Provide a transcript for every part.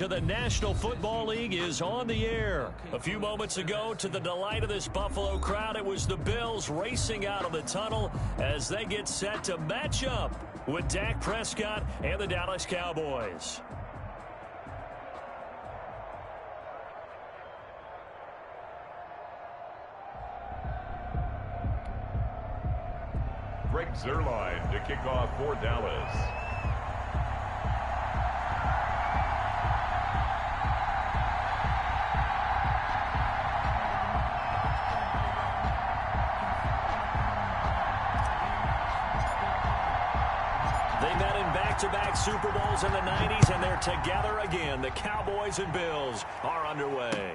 To the National Football League is on the air. A few moments ago, to the delight of this Buffalo crowd, it was the Bills racing out of the tunnel as they get set to match up with Dak Prescott and the Dallas Cowboys. Greg Zuerlein to kick off for Dallas. They met in back-to-back Super Bowls in the 90s, and they're together again. The Cowboys and Bills are underway.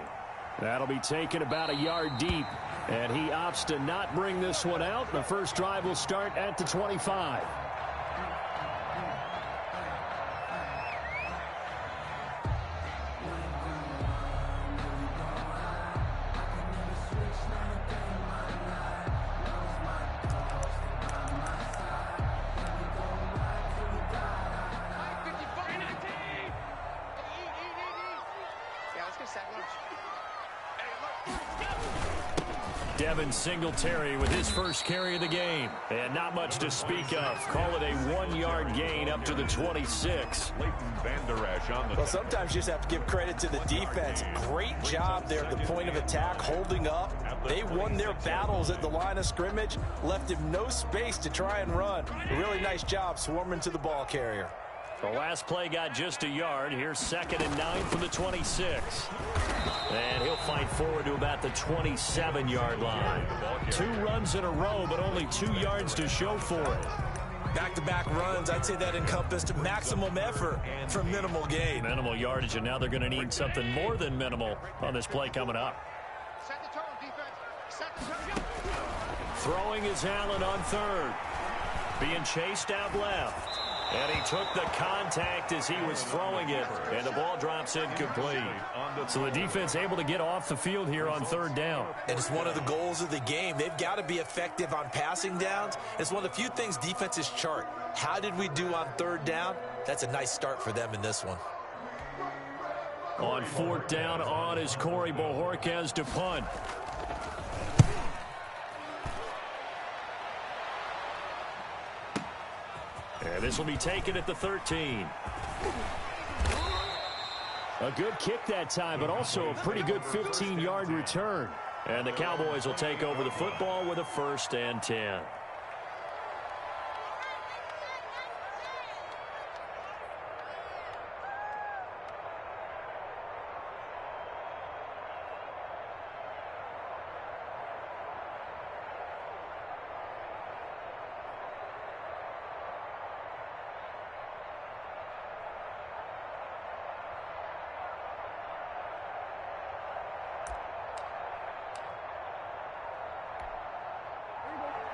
That'll be taken about a yard deep, and he opts to not bring this one out. The first drive will start at the 25. Devin Singletary with his first carry of the game. And not much to speak of. Call it a 1-yard gain up to the 26. Well, sometimes you just have to give credit to the defense. Great job there at the point of attack, holding up. They won their battles at the line of scrimmage, left him no space to try and run. A really nice job swarming to the ball carrier. The last play got just a yard. Here's 2nd and 9 from the 26. And he'll fight forward to about the 27-yard line. 2 runs in a row, but only 2 yards to show for it. Back-to-back runs, I'd say that encompassed maximum effort for minimal gain. Minimal yardage, and now they're going to need something more than minimal on this play coming up. Set the tone, defense. Set the tone. Throwing is Allen on 3rd. Being chased out left. And he took the contact as he was throwing it, and the ball drops incomplete. So the defense able to get off the field here on 3rd down. And it's one of the goals of the game. They've got to be effective on passing downs. It's one of the few things defenses chart. How did we do on 3rd down? That's a nice start for them in this one. On 4th down, on is Corey Bojorquez to punt. And this will be taken at the 13. A good kick that time, but also a pretty good 15-yard return. And the Cowboys will take over the football with a 1st and 10.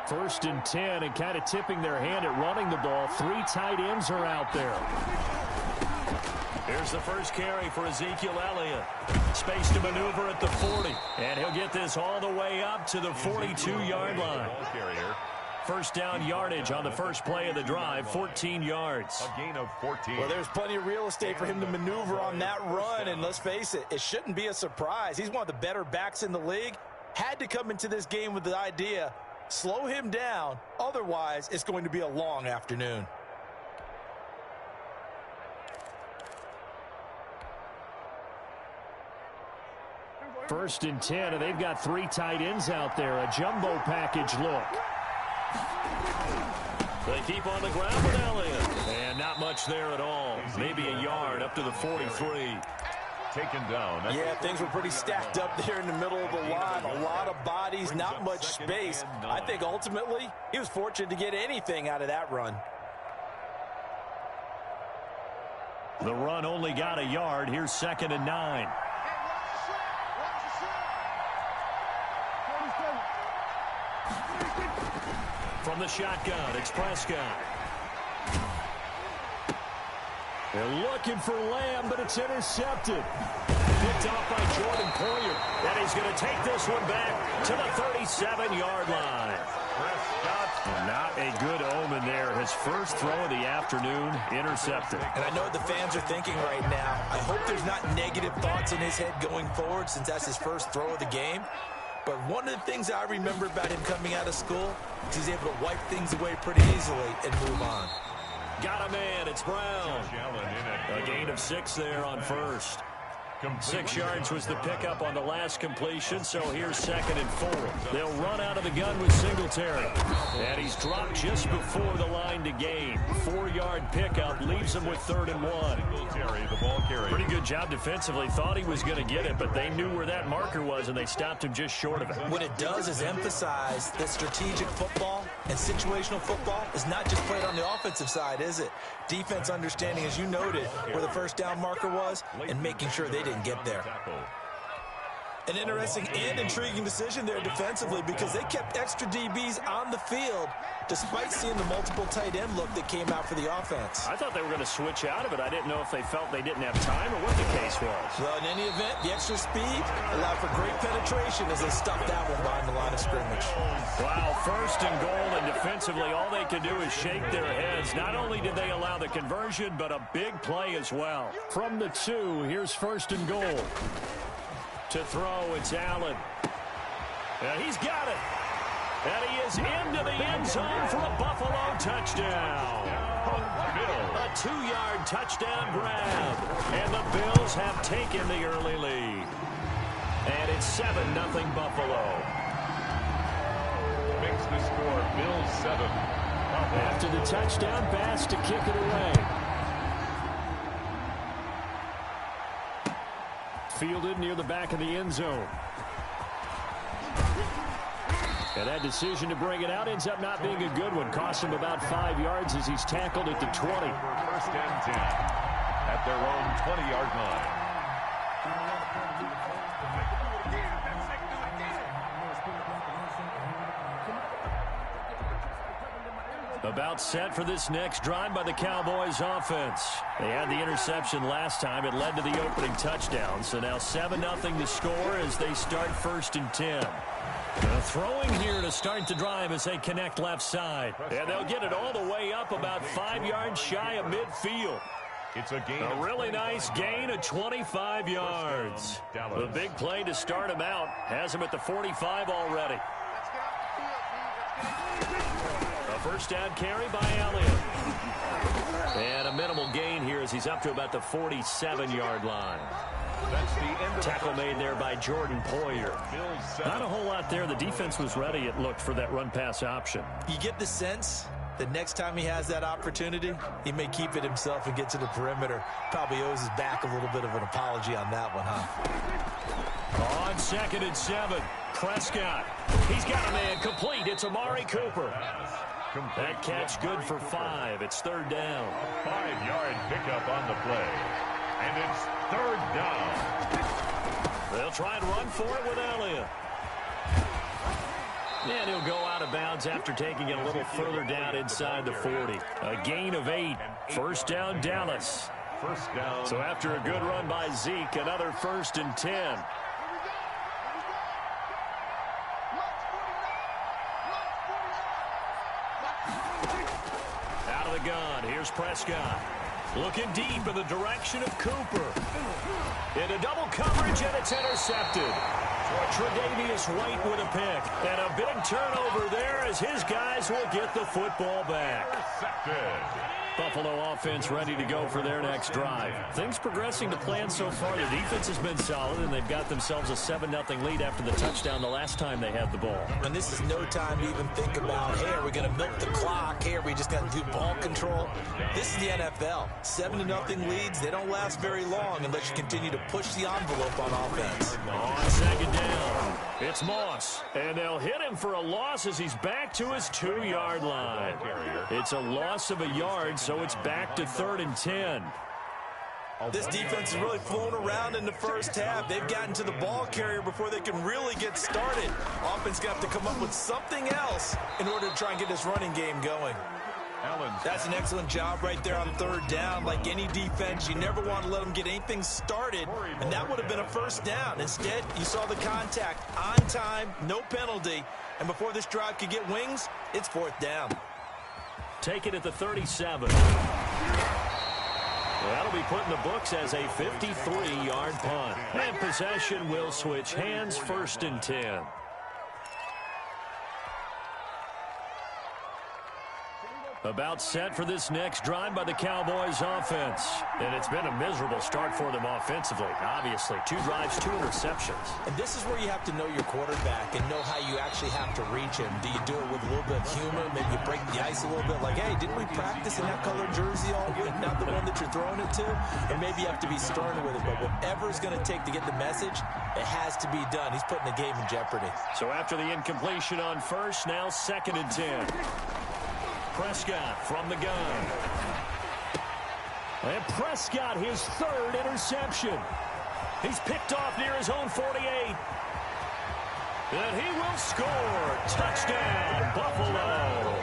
First and 10, and kind of tipping their hand at running the ball. 3 tight ends are out there. Here's the first carry for Ezekiel Elliott. Space to maneuver at the 40. And he'll get this all the way up to the 42-yard line. First down yardage on the first play of the drive, 14 yards. A gain of 14. Well, there's plenty of real estate for him to maneuver on that run, and let's face it, it shouldn't be a surprise. He's one of the better backs in the league. Had to come into this game with the idea, slow him down, otherwise it's going to be a long afternoon. First and 10, and they've got 3 tight ends out there. A jumbo package look. They keep on the ground with Elliott. And not much there at all. Maybe a yard up to the 43. Taken down. Yeah, things were pretty stacked up there in the middle of the line. A lot of bodies, not much space. I think ultimately he was fortunate to get anything out of that run. The run only got a yard. Here's 2nd and 9. From the shotgun, it's Prescott. They're looking for Lamb, but it's intercepted. Picked off by Jordan Poyer. And he's going to take this one back to the 37-yard line. Prescott Well, not a good omen there. His first throw of the afternoon intercepted. And I know what the fans are thinking right now. I hope there's not negative thoughts in his head going forward since that's his first throw of the game. But one of the things I remember about him coming out of school is he's able to wipe things away pretty easily and move on. Got a man. It's Brown. A gain of 6 there on first. 6 yards was the pickup on the last completion, so here's 2nd and 4. They'll run out of the gun with Singletary. And he's dropped just before the line to gain. 4-yard pickup leaves him with 3rd and 1. The ball carrier. Pretty good job defensively. Thought he was going to get it, but they knew where that marker was, and they stopped him just short of it. What it does is emphasize that strategic football and situational football is not just played on the offensive side, is it? Defense understanding, as you noted, where the first down marker was and making sure they didn't get there. An interesting and intriguing decision there defensively because they kept extra DBs on the field despite seeing the multiple tight end look that came out for the offense. I thought they were going to switch out of it. I didn't know if they felt they didn't have time or what the case was. Well, in any event, the extra speed allowed for great penetration as they stuffed that one behind the line of scrimmage. Wow, 1st and goal, and defensively all they could do is shake their heads. Not only did they allow the conversion, but a big play as well. From the 2, here's 1st and goal. To throw, it's Allen. And he's got it. And he is into the end zone for a Buffalo touchdown. A 2-yard touchdown grab. And the Bills have taken the early lead. And it's 7-0 Buffalo. Makes the score Bills 7. After the touchdown pass to kick it away. Fielded near the back of the end zone. And that decision to bring it out ends up not being a good one. Cost him about 5 yards as he's tackled at the 20. 1st and 10 at their own 20-yard line. About set for this next drive by the Cowboys offense. They had the interception last time. It led to the opening touchdown. So now 7-0 the score as they start 1st and 10. Throwing here to start the drive as they connect left side. And they'll get it all the way up about 5 yards shy of midfield. It's a gain. A really nice gain of 25 yards. The big play to start him out has him at the 45 already. A 1st down carry by Elliott. And a minimal gain here as he's up to about the 47-yard line. That's the end of Tackle made there by Jordan Poyer. Not a whole lot there. The defense was ready, it looked, for that run-pass option. You get the sense that next time he has that opportunity, he may keep it himself and get to the perimeter. Probably owes his back a little bit of an apology on that one, huh? On 2nd and 7, Prescott. He's got a man complete. It's Amari Cooper. That catch good for 5. It's 3rd down. 5-yard pickup on the play. And it's 3rd down. They'll try and run for it with Elliott. And he'll go out of bounds after taking it a little further down inside the 40. A gain of 8. 1st down, Dallas. 1st down. So after a good run by Zeke, another 1st and 10. Out of the gun, here's Prescott. Looking deep in the direction of Cooper. Into double coverage, and it's intercepted. Tre'Davious White with a pick. And a big turnover there as his guys will get the football back. Intercepted. Buffalo offense ready to go for their next drive. Things progressing to plan so far. The defense has been solid, and they've got themselves a 7-0 lead after the touchdown the last time they had the ball. And this is no time to even think about, hey, are we going to milk the clock? Hey, are we just going to do ball control? This is the NFL. 7-0 leads, they don't last very long unless you continue to push the envelope on offense. On 2nd down, it's Moss. And they'll hit him for a loss as he's back to his 2-yard line. It's a loss of a yard, so it's back to 3rd and 10. This defense has really flown around in the first half. They've gotten to the ball carrier before they can really get started. Offense got to come up with something else in order to try and get this running game going. That's an excellent job right there on 3rd down. Like any defense, you never want to let them get anything started, and that would have been a 1st down. Instead, you saw the contact on time, no penalty, And before this drive could get wings, it's 4th down. Take it at the 37. That'll be put in the books as a 53-yard punt. And possession will switch hands, 1st and 10. About set for this next drive by the Cowboys offense. And it's been a miserable start for them offensively. Obviously, 2 drives, 2 interceptions. And this is where you have to know your quarterback and know how you actually have to reach him. Do you do it with a little bit of humor? Maybe you break the ice a little bit like, hey, didn't we practice in that color jersey all week? Not the one that you're throwing it to? And maybe you have to be stern with it. But whatever it's going to take to get the message, it has to be done. He's putting the game in jeopardy. So after the incompletion on first, now 2nd and 10. Prescott from the gun. And Prescott, his 3rd interception. He's picked off near his own 48. And he will score. Touchdown, Buffalo.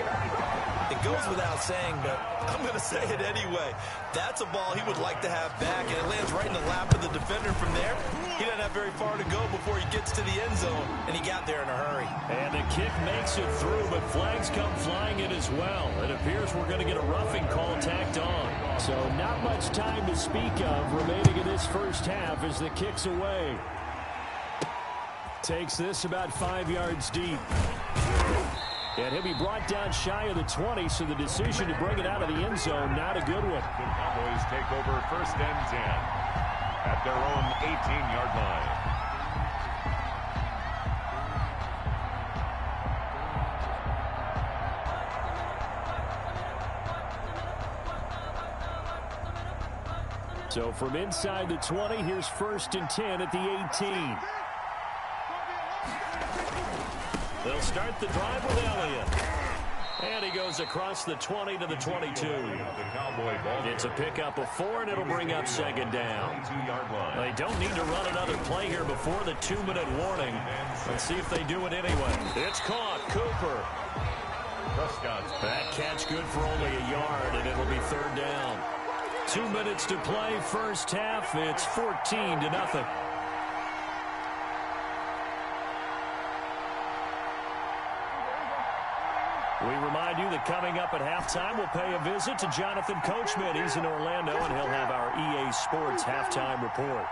It goes without saying, but I'm going to say it anyway. That's a ball he would like to have back, and it lands right in the lap of the defender from there. He doesn't have very far to go before he gets to the end zone, and he got there in a hurry. And the kick makes it through, but flags come flying in as well. It appears we're going to get a roughing call tacked on. So not much time to speak of remaining in this first half as the kick's away. Takes this about 5 yards deep. And he'll be brought down shy of the 20, so the decision to bring it out of the end zone, not a good one. The Cowboys take over 1st and 10 at their own 18-yard line. So from inside the 20, here's 1st and 10 at the 18. They'll start the drive with Elliott. And he goes across the 20 to the 22. It's a pickup of 4, and it'll bring up 2nd down. They don't need to run another play here before the 2-minute warning. Let's see if they do it anyway. It's caught. Cooper. That catch good for only a yard, and it'll be 3rd down. 2 minutes to play, first half. It's 14-0. We remind you that coming up at halftime, we'll pay a visit to Jonathan Coachman. He's in Orlando, and he'll have our EA Sports halftime report.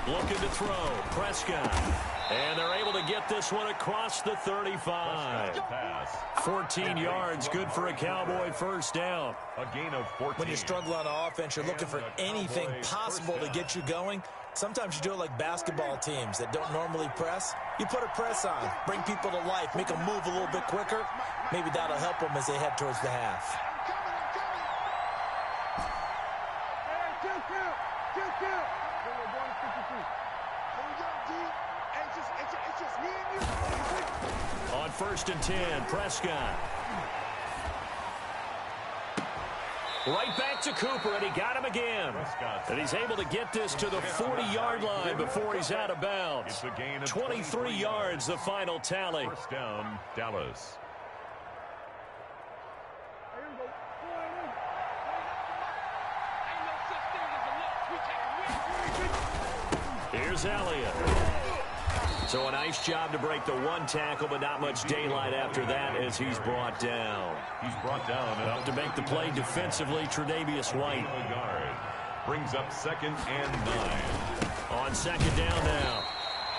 Looking to throw, Prescott. And they're able to get this one across the 35. 14 yards, good for a Cowboy first down. A gain of 14. When you struggle on offense, you're looking for anything possible to get you going. Sometimes you do it like basketball teams that don't normally press. You put a press on, bring people to life, make them move a little bit quicker. Maybe that'll help them as they head towards the half. On 1st and 10, Prescott. Right back to Cooper, and he got him again. And he's able to get this to the 40-yard line before he's out of bounds. 23 yards, the final tally. 1st down, Dallas. Here's Elliott. So a nice job to break the 1 tackle, but not much daylight after that as he's brought down. He's brought down. Up to make the play defensively, Tre'Davious White. Brings up 2nd and 9. On 2nd down now.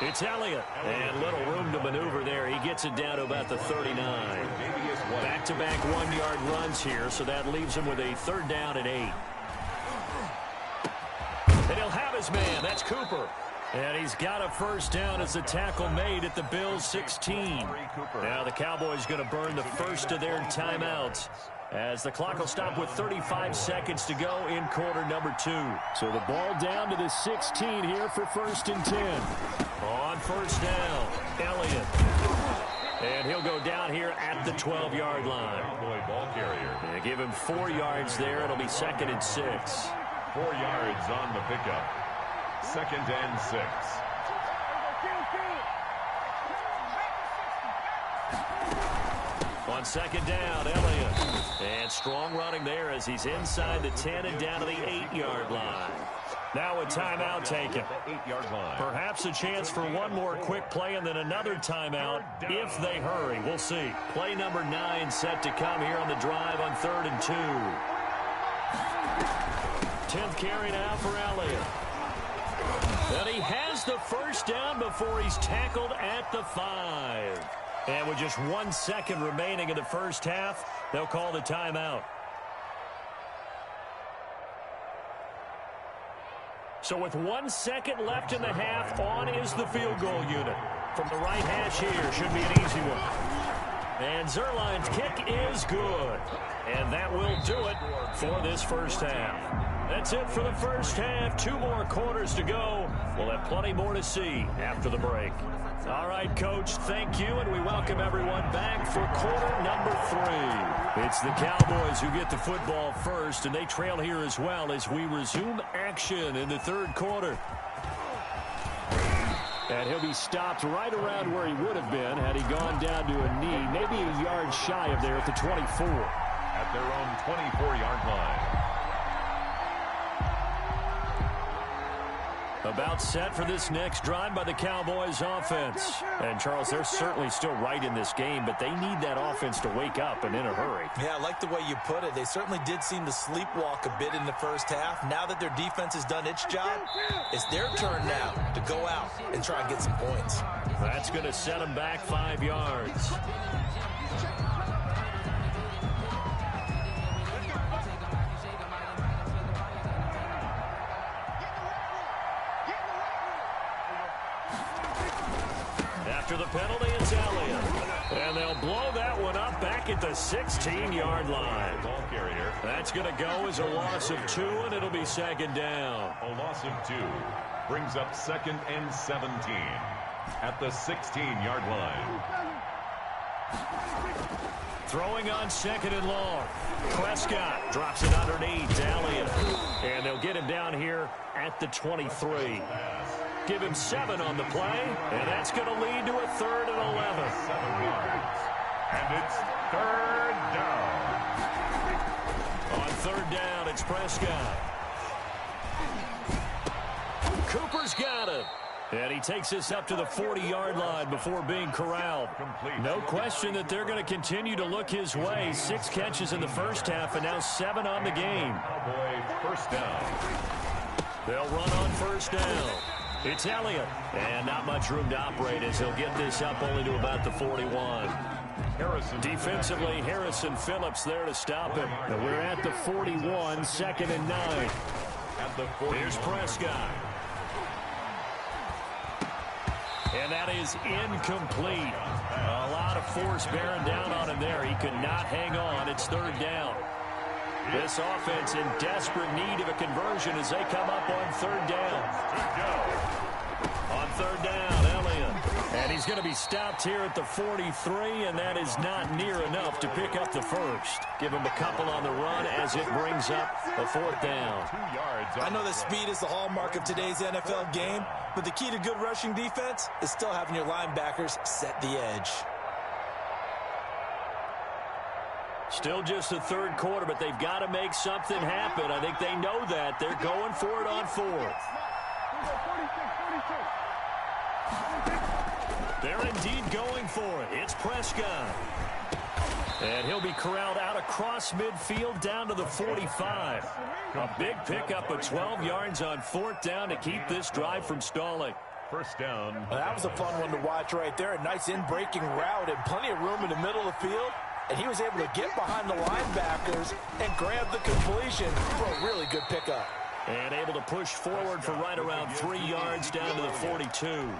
It's Elliott. And little room to maneuver there. He gets it down to about the 39. Back-to-back 1-yard runs here, so that leaves him with a 3rd down and 8. And he'll have his man. That's Cooper. And he's got a 1st down as the tackle made at the Bills' 16. Now the Cowboys going to burn the first of their timeouts as the clock will stop with 35 seconds to go in quarter number 2. So the ball down to the 16 here for 1st and 10. On 1st down, Elliott. And he'll go down here at the 12-yard line. Ball carrier. And give him 4 yards there. It'll be 2nd and 6. 4 yards on the pickup. 2nd and 6. On second down, Elliott. And strong running there as he's inside the 10 and down to the 8-yard line. Now a timeout taken. Perhaps a chance for one more quick play and then another timeout if they hurry. We'll see. Play number 9 set to come here on the drive on 3rd and 2. 10th carry now for Elliott. And he has the first down before he's tackled at the 5. And with just 1 second remaining in the first half, they'll call the timeout. So with 1 second left in the half, on is the field goal unit. From the right hash here, should be an easy one. And Zerline's kick is good. And that will do it for this first half. That's it for the first half. 2 more quarters to go. We'll have plenty more to see after the break. All right, Coach, thank you, and we welcome everyone back for quarter number 3. It's the Cowboys who get the football first, and they trail here as well as we resume action in the 3rd quarter. And he'll be stopped right around where he would have been had he gone down to a knee, maybe a yard shy of there at the 24. At their own 24-yard line. About set for this next drive by the Cowboys offense. And, Charles, they're certainly still right in this game, but they need that offense to wake up and in a hurry. Yeah, I like the way you put it. They certainly did seem to sleepwalk a bit in the first half. Now that their defense has done its job, it's their turn now to go out and try and get some points. That's going to set them back 5 yards. After the penalty, it's Elliott. And they'll blow that one up back at the 16-yard line. Ball carrier. That's going to go as a loss of 2, and it'll be second down. A loss of 2 brings up 2nd and 17 at the 16-yard line. Throwing on 2nd and long. Prescott drops it underneath to Elliott. And they'll get him down here at the 23. Give him 7 on the play, and that's going to lead to a 3rd and 11. 7 yards. And it's 3rd down. On 3rd down, it's Prescott. Cooper's got it. And he takes this up to the 40-yard line before being corralled. No question that they're going to continue to look his way. 6 catches in the first half, and now 7 on the game. Cowboy first down. They'll run on first down. It's Elliott, and not much room to operate as he'll get this up only to about the 41. Defensively, Harrison Phillips there to stop him. And we're at the 41, 2nd and 9. Here's Prescott. And that is incomplete. A lot of force bearing down on him there. He could not hang on. It's 3rd down. This offense in desperate need of a conversion as they come up on 3rd down. On 3rd down, Elliott. And he's going to be stopped here at the 43, and that is not near enough to pick up the first. Give him a couple on the run as it brings up a 4th down. I know that speed is the hallmark of today's NFL game, but the key to good rushing defense is still having your linebackers set the edge. Still just the 3rd quarter, but they've got to make something happen. I think they know that. They're going for it on 4th. They're indeed going for it. It's Prescott. And he'll be corralled out across midfield down to the 45. A big pickup of 12 yards on 4th down to keep this drive from stalling. First down. Well, that was a fun one to watch right there. A nice in-breaking route and plenty of room in the middle of the field. And he was able to get behind the linebackers and grab the completion for a really good pickup. And able to push forward for right around 3 yards down to the 42.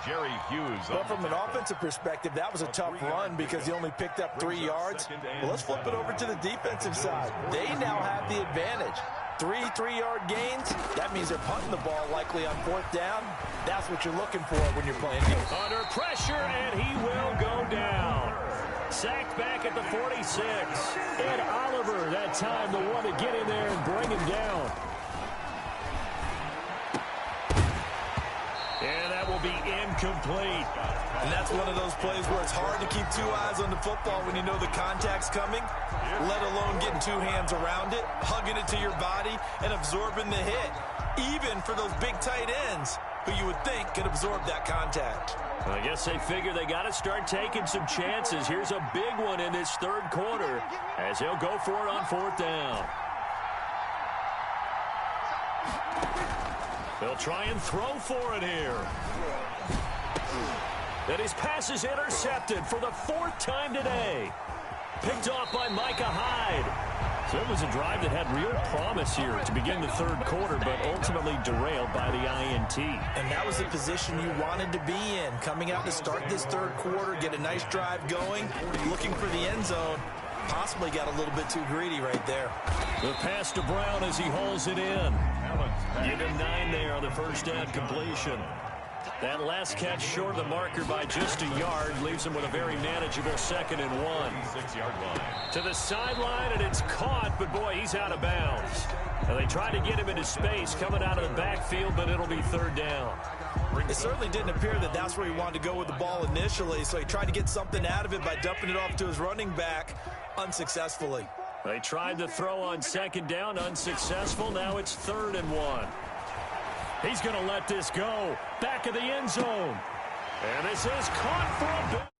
Jerry Hughes. Well, from an offensive perspective, that was a tough run because he only picked up 3 yards. Well, let's flip it over to the defensive side. They now have the advantage. 3 3-yard gains, that means they're punting the ball likely on 4th down. That's what you're looking for when you're playing defense. Under pressure, and he will go down. Sacked back at the 46. Ed Oliver, that time, the one to get in there and bring him down. And that will be incomplete. And that's one of those plays where it's hard to keep two eyes on the football when you know the contact's coming, let alone getting two hands around it, hugging it to your body, and absorbing the hit, even for those big tight ends who you would think could absorb that contact. Well, I guess they figure they got to start taking some chances. Here's a big one in this third quarter as he'll go for it on fourth down. They'll try and throw for it here. And his pass is intercepted for the fourth time today. Picked off by Micah Hyde. So it was a drive that had real promise here to begin the third quarter, but ultimately derailed by the INT. And that was the position you wanted to be in, coming out to start this third quarter, get a nice drive going, looking for the end zone. Possibly got a little bit too greedy right there. The pass to Brown as he hauls it in. Give him 9 there on the first down completion. That last catch short of the marker by just a yard leaves him with a very manageable 2nd and 1. 6-yard line. To the sideline, and it's caught, but boy, he's out of bounds. And they try to get him into space coming out of the backfield, but it'll be third down. It certainly didn't appear that that's where he wanted to go with the ball initially, so he tried to get something out of it by dumping it off to his running back unsuccessfully. They tried to throw on 2nd down, unsuccessful. Now it's 3rd and 1. He's going to let this go. Back of the end zone. And this is caught for a big...